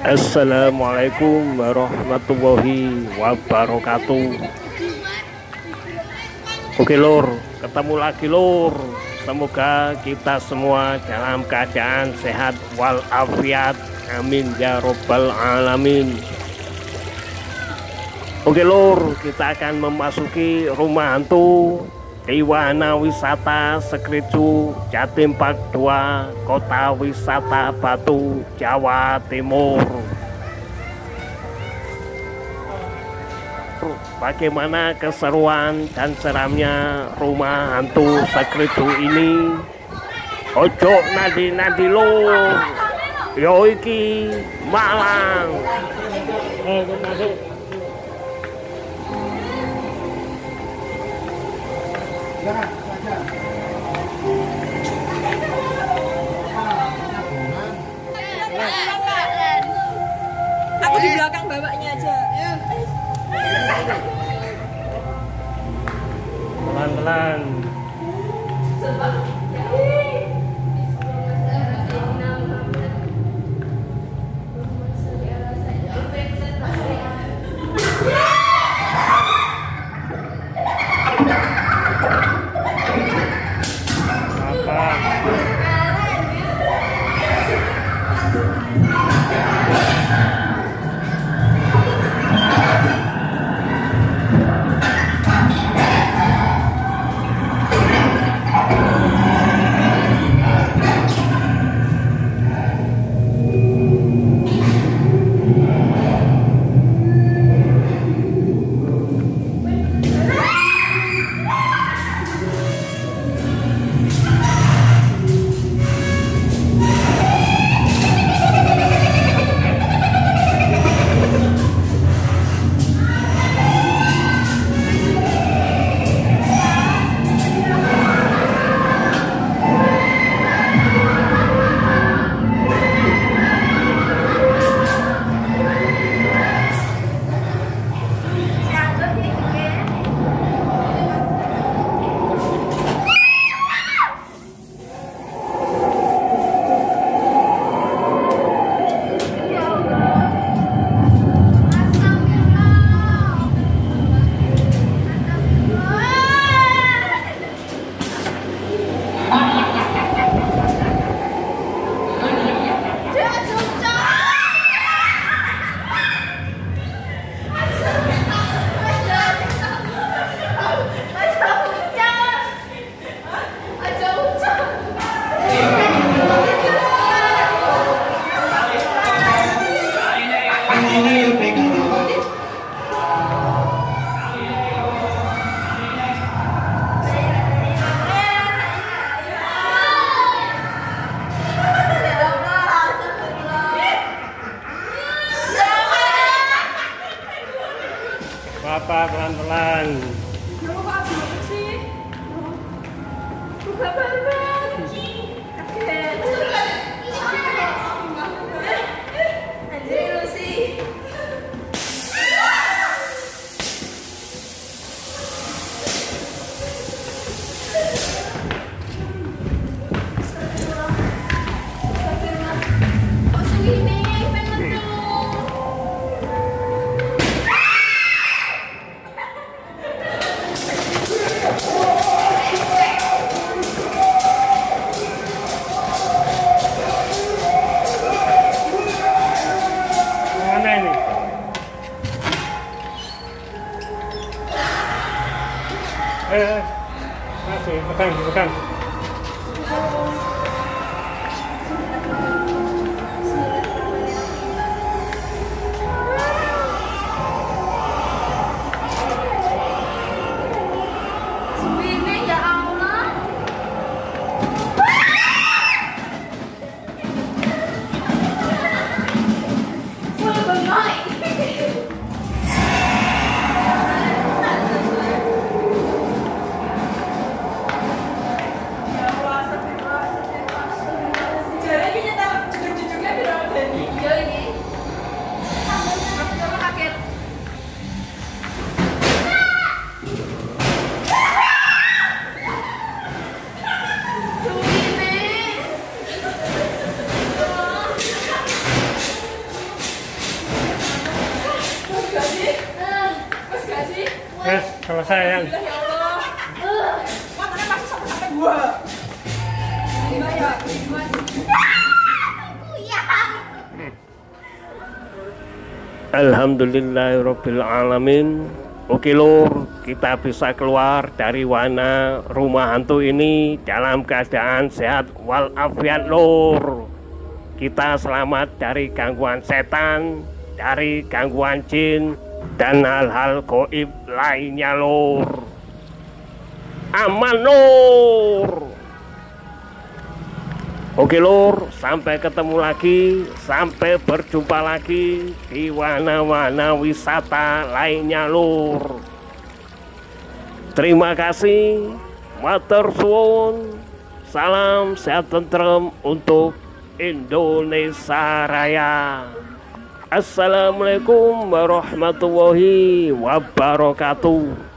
Assalamualaikum warahmatullahi wabarakatuh. Oke lur, ketemu lagi lur. Semoga kita semua dalam keadaan sehat walafiat. Amin ya robbal alamin. Oke lur, kita akan memasuki rumah hantu di Wahana Wisata Sekricu, Jatim Park 2, Kota Wisata Batu, Jawa Timur. Bagaimana keseruan dan seramnya rumah hantu Sekricu ini? Ojo nanti lur, yo iki Malang. Masuk. Aku di belakang bapaknya aja. Pelan-pelan. Bapak pelan-pelan. Masih, pegang. Selesai yang. Ya Allah. Makanya masih sampai gua. Gila ya, Alhamdulillahirabbil alamin. Oke lur, kita bisa keluar dari wahana rumah hantu ini dalam keadaan sehat walafiat lur. Kita selamat dari gangguan setan, dari gangguan jin, dan hal-hal gaib lainnya lur. Aman lur. Oke lur, sampai ketemu lagi, sampai berjumpa lagi di wahana-wahana wisata lainnya lur. Terima kasih, matur suwun, salam sehat tentrem untuk Indonesia Raya. Assalamualaikum warahmatullahi wabarakatuh.